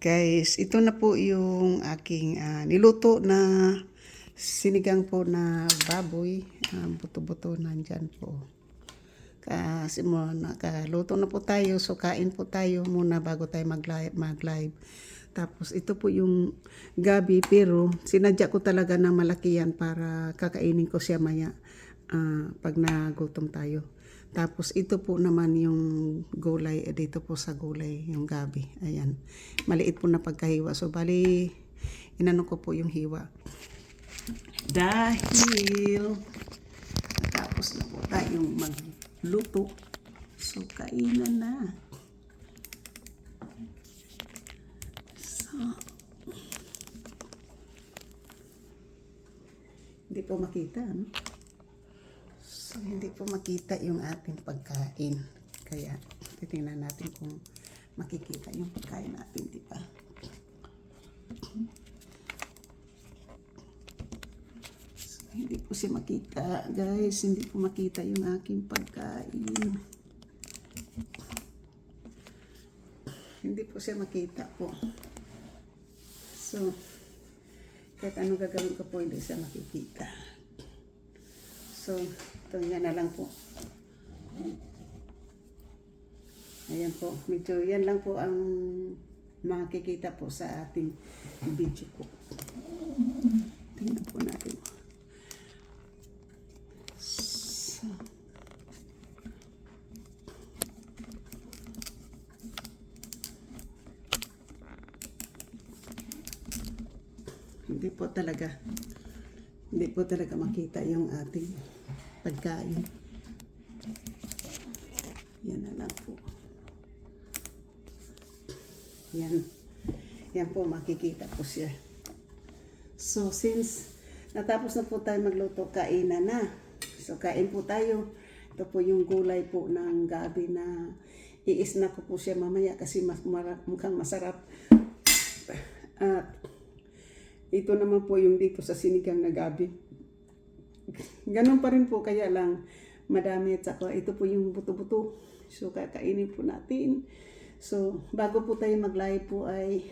Guys, ito na po yung aking niluto na sinigang po na baboy. Buto-buto nandyan po. Kasi nakaluto na po tayo, so kain po tayo muna bago tayo mag-live. Tapos ito po yung gabi, pero sinadya ko talaga ng malaki yan para kakainin ko siya maya pag nagutom tayo. Tapos ito po naman yung gulay, dito po sa gulay yung gabi. Ayan, maliit po na pagkahiwa. So bali, inano ko po yung hiwa. Dahil natapos na po tayong magluto. So kainan na. So, hindi po makita, no? So, hindi po makita yung ating pagkain. Kaya, titingnan natin kung makikita yung pagkain natin, di ba? So, hindi po siya makita, guys. Hindi po makita yung aking pagkain. Hindi po siya makita po. So, kahit anong gagawin ko po, hindi siya makikita. So, ito yan na lang po. Ayan po. Medyo yan lang po ang makikita po sa ating video ko. Tingnan po natin. So, hindi po talaga makita yung ating pagkain. Yan na lang po. Yan po, makikita po siya. So, since natapos na po tayo magluto, kainan na. So, kain po tayo. Ito po yung gulay po ng gabi na i-snack ko po siya mamaya kasi mukhang masarap. At ito naman po yung dito sa sinigang na gabi. Ganun pa rin po, kaya lang madami at saka ito po yung buto-buto. So kakainin po natin. So bago po tayo mag-live po ay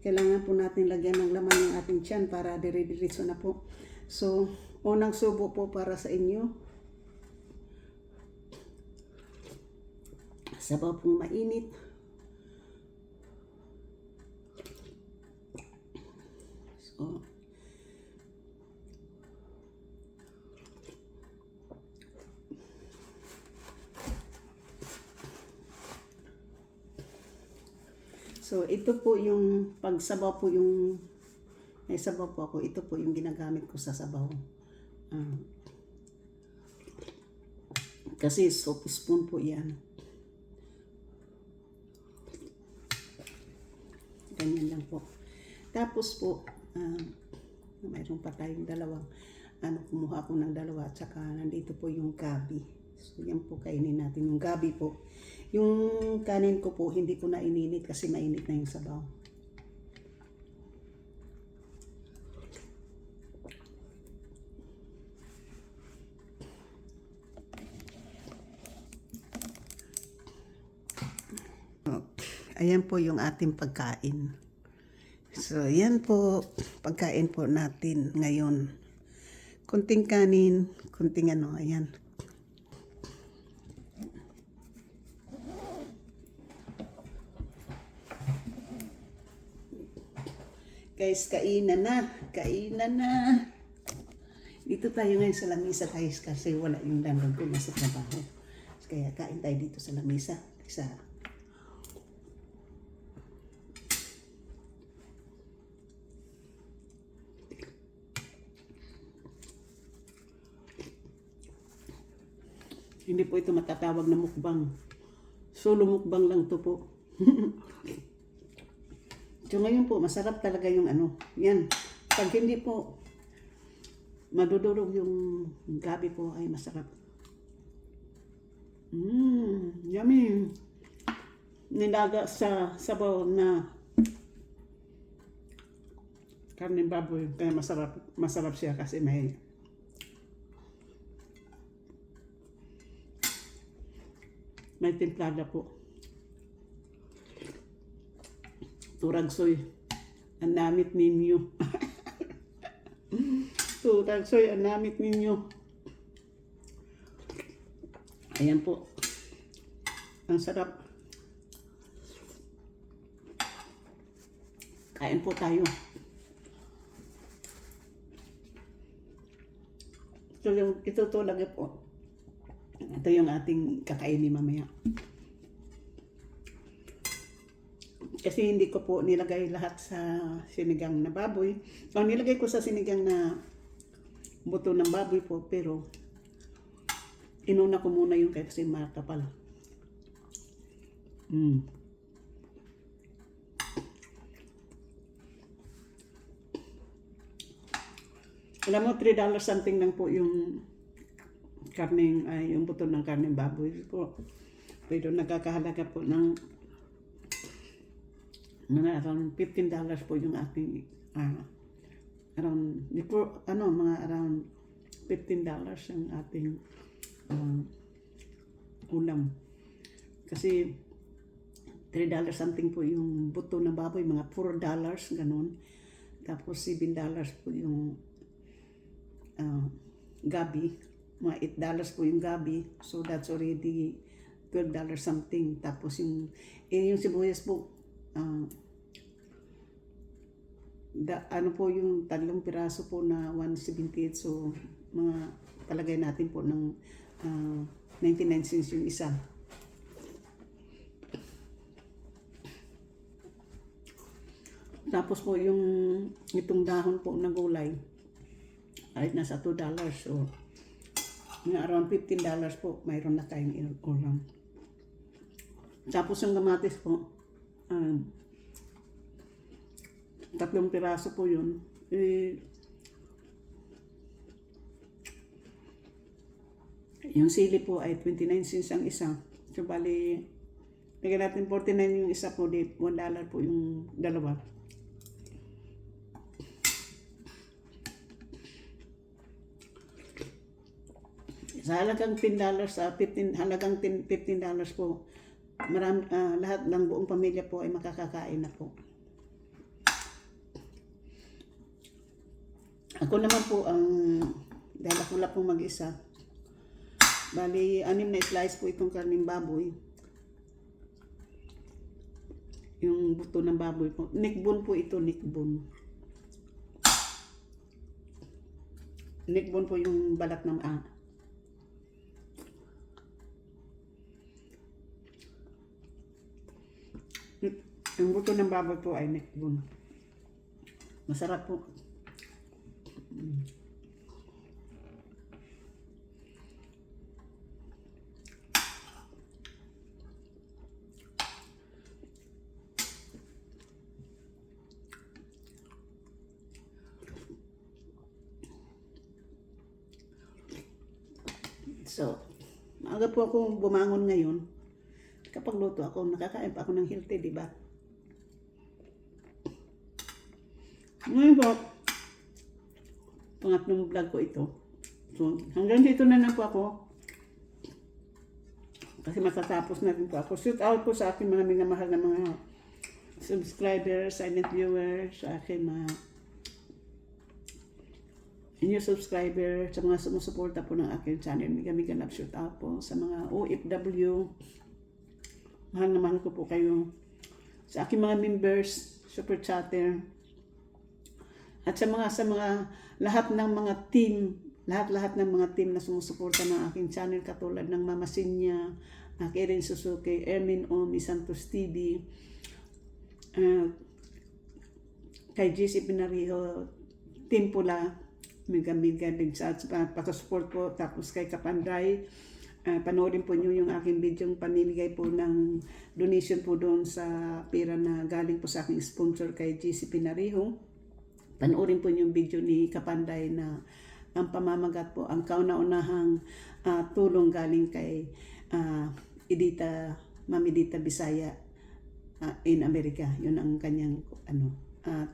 kailangan po natin lagyan ng laman yung ating tiyan para dire-diretso na po. So unang subo po para sa inyo. Sabaw pong mainit. So So, ito po yung pagsabaw po yung, may sabaw po ako, ito po yung ginagamit ko sa sabaw. Kasi soap spoon po yan. Ganyan lang po. Tapos po, mayroon pa tayong dalawang, kumuha ko ng dalawa, at saka nandito po yung gabi. So, yan po kainin natin. Yung gabi po. Yung kanin ko po, hindi ko na ininit kasi mainit na yung sabaw. Okay. Ayan po yung ating pagkain. So, yan po, pagkain po natin ngayon. Kunting kanin, kunting ayan. Guys, kainan na. Dito tayo ngayon sa lamisa, guys, kasi wala yung landlord ko nasa trabaho. Kaya kain tayo dito sa lamisa. Hindi po ito matatawag na mukbang. Solo mukbang lang to po. So ngayon po, masarap talaga yung yan. Pag hindi po madudurog yung gabi po ay masarap. Yummy. Nilaga sa sabaw na karne baboy. Kaya masarap siya kasi may templada po. Turagsoy. Ang namit ninyo. Turagsoy, ang namit ninyo. Ayan po. Ang sarap. Kain po tayo. Ito lagi po. Ito yung ating kakainin mamaya. Kasi hindi ko po nilagay lahat sa sinigang na baboy. O nilagay ko sa sinigang na buto ng baboy po, pero inuna ko muna yung kasi makapal. Alam mo, $3 something lang po yung karning, yung buto ng karning baboy po. Pero nagkakahalaga po ng mga around $15 po yung ating mga around $15 yung ating ulam. Kasi $3 something po yung buto ng baboy, mga $4 ganun. Tapos $7 po yung gabi, mga $8 po yung gabi. So that's already $12 something. Tapos yung sibuyas po, po yung 3 piraso po na 178. So mga palagay natin po ng 99 cents yung isa. Tapos po yung itong dahon po na gulay ay nasa $2. So mga around $15 po mayroon na tayong ulam. Tapos yung kamatis po, 3 piraso po yun. Yung sili po ay 29 cents ang isa. So bali, lagyan natin 49 yung isa po, $1 po yung dalawa. Sa halagang $10, halagang $15 po, lahat ng buong pamilya po ay makakakain na po. Ako naman po dahil ako lang po mag-isa, bali 6 na slice po itong karning baboy. Yung buto ng baboy po. Neckbone po ito, neckbone. Neckbone po yung balat ng yung buto ng baboy po ay neckbone. Masarap po. So, maaga po ako bumangon ngayon. Kapag luto ako, nakakain pa ako ng healthy, di ba? Ngayon po, pangatlong vlog ko ito. So, hanggang dito na lang po ako. Kasi matatapos na rin po ako. Shout out po sa aking mga minamahal na mga subscribers, silent viewers, sa aking mga new subscriber, sa mga sumusuporta po ng aking channel. Mega love shout out po sa mga OFW. Mahal na mahal ko po kayo. Sa aking mga members, super chatter. At sa mga lahat ng mga team, lahat ng mga team na sumusuporta ng aking channel, katulad ng Mama Sinya, Karen Suzuki, Ermin Omi, Santos TV, kay JC Pinariho, Team Pula, mega big shout pakasupport po. Tapos kay Kapanday, panoorin po nyo yung aking video, paninigay po ng donation po doon sa pera na galing po sa aking sponsor kay JC Pinariho. Panoorin po yung video ni Kapanday na ang pamamagat po, ang kauna-unahang tulong galing kay Ma'am Edita Bisaya in America. Yun ang kanyang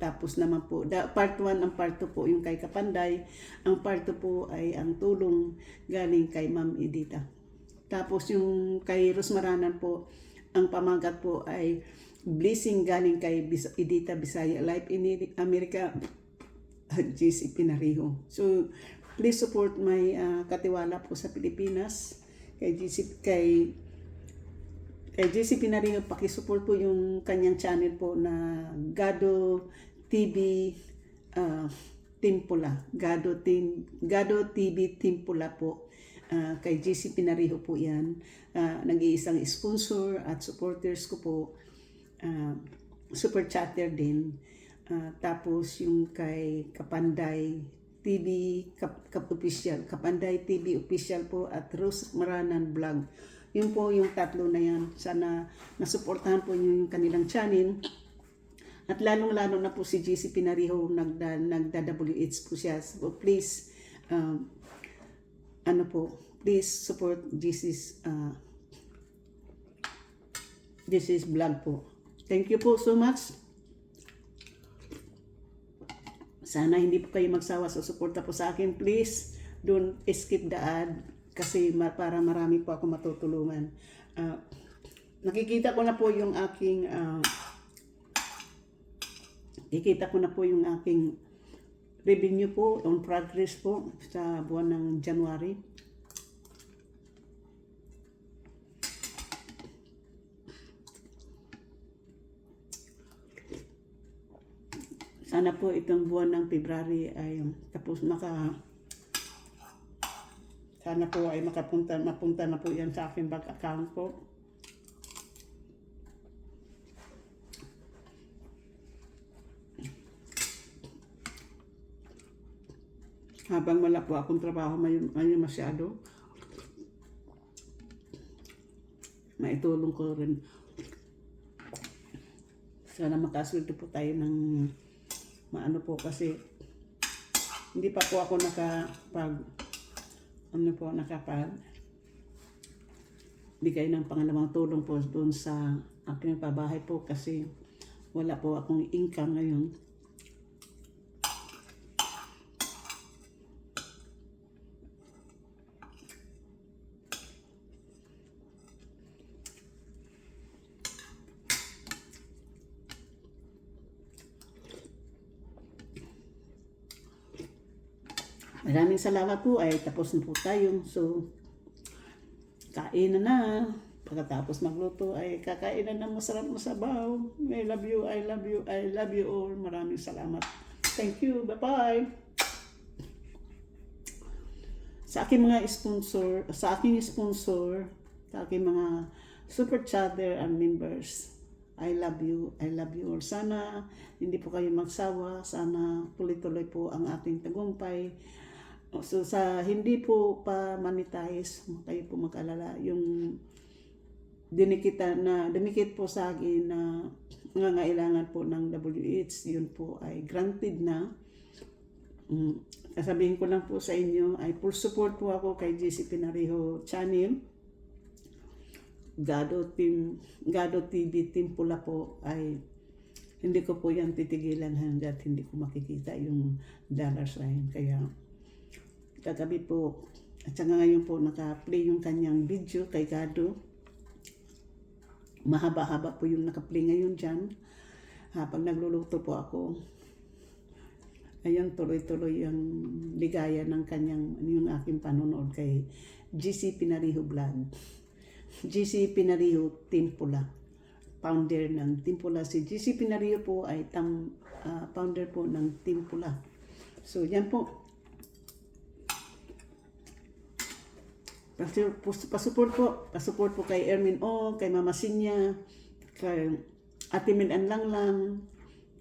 tapos naman po, part 1 ang part 2 po yung kay Kapanday. Ang part 2 po ay ang tulong galing kay Ma'am Edita. Tapos yung kay Rosmaranan po, ang pamagat po ay blessing galing kay Edita Bisaya Life in America, GC Pinariho. So please support my katiwala po sa Pilipinas kay GC Pinariho. Pakisupport po yung kanyang channel po na Gado TV Timpula. Gado TV Timpula po. Kay GC Pinariho po yan. Nag-iisang sponsor at supporters ko po. Super chatter din. Tapos yung kay Kapanday TV Official, Kapanday TV Official po at Rose Maranan Vlog. Yun po yung tatlo na yan. Sana nasuportahan po nyo yung kanilang channel. At lalong-lalo na po si GC Pinariho, nagda-WH po siya. So please, please support GC's vlog po. Thank you po so much. Sana hindi po kayo magsawa sa suporta po sa akin. Please, don't skip the ad kasi para marami po ako matutulungan. Nakikita ko na po yung aking revenue po on progress po sa buwan ng January. Sana po itong buwan ng February ay tapos sana po ay mapunta na po yan sa aking bank account po. Habang wala po akong trabaho, may masyado. Maitulong ko rin. Sana makasweldo po tayo ng maano po kasi hindi pa po ako bigay ng pangalawang tulong po doon sa aking pabahay po kasi wala po akong income ngayon. Maraming salamat po ay tapos na po tayo. So, kain na. Pagkatapos magluto ay kakain na masarap masabaw. I love you, I love you, I love you all. Maraming salamat. Thank you. Bye-bye. Sa aking sponsor, sa aking mga super chatter and members, I love you all. Sana hindi po kayo magsawa. Sana tuloy-tuloy po ang ating tagumpay. So sa hindi po pa monetize, kayo po mag-alala, yung dinikit po sa akin na nangangailangan po ng WH, yun po ay granted na. Sasabihin ko lang po sa inyo ay full support po ako kay GC Pinariho channel. Gado TV Timpula po ay hindi ko po yan titigilan hanggat hindi ko makikita yung dollar sign. Kaya kagabi po at saka ngayon po naka-play yung kanyang video kay Gado. Mahaba-haba po yung naka-play ngayon dyan. Habang nagluluto po ako, ayun, tuloy-tuloy yung ligaya ng yung aking panonood kay GC Pinariho Vlog. GC Pinariho Timpula. Founder ng Timpula. Si GC Pinariho po ay founder po ng Timpula. So, yan po. Pasupport po kay Ermin O, kay Mama Sinya, kay Ate Minan Langlang,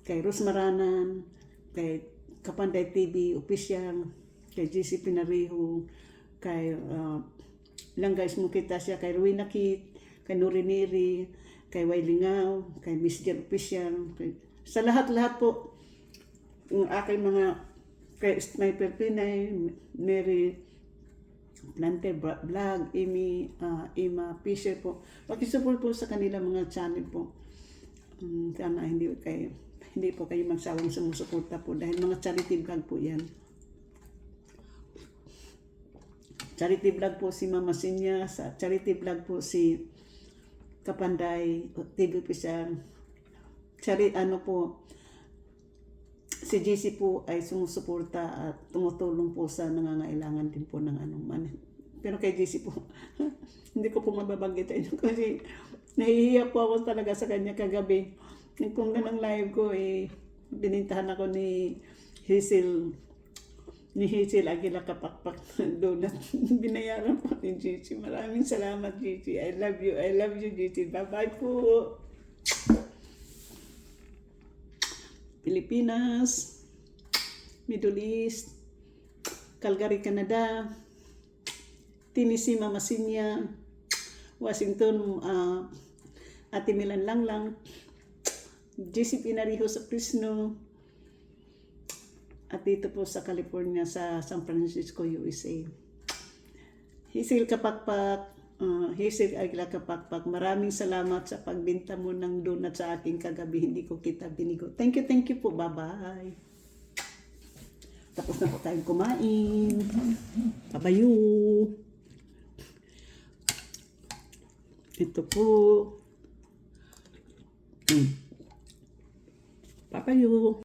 kay Rose Maranan, kay Kapanday TV Official, kay GC Pinariho, kay Langgais Mukita siya, kay Rowena Kit, kay Nuriniri, kay Wailingaw, kay Miss Jen Official, sa lahat-lahat po, yung aking kay Sniper Pinay, Mary Plante Vlog, Ima Fisher po. Pakisupport po sa kanila mga channel po. Sana hindi po kayo magsawang sumusuporta po dahil mga charity vlog po yan. Charity vlog po si Mama Sinya, sa charity vlog po si Kapanday TV Official, ano po, si JC po ay sumusuporta at tumutulong po sa nangangailangan din po ng anong man. Pero kay JC po, hindi ko po mababanggit yun kasi nahihiya po ako talaga sa kanya kagabi. Kung na ng live ko, binintahan ako ni Hazel Aguila Kapakpak donut. Binayaran po ni JC. Maraming salamat, JC. I love you, JC. Bye-bye po. Pilipinas, Middle East, Calgary, Canada, Tennessee, Mama Sinya, Washington, Ate Milan Langlang, JC Pinariho sa Fresno, at dito po sa California, sa San Francisco, USA. Hazel Aguila Kapakpak, maraming salamat sa pagbinta mo ng donut sa akin kagabi. Hindi ko kita binigo. Thank you po. Bye-bye. Tapos na po tayong kumain. Kabayo. Ito po. Papayo.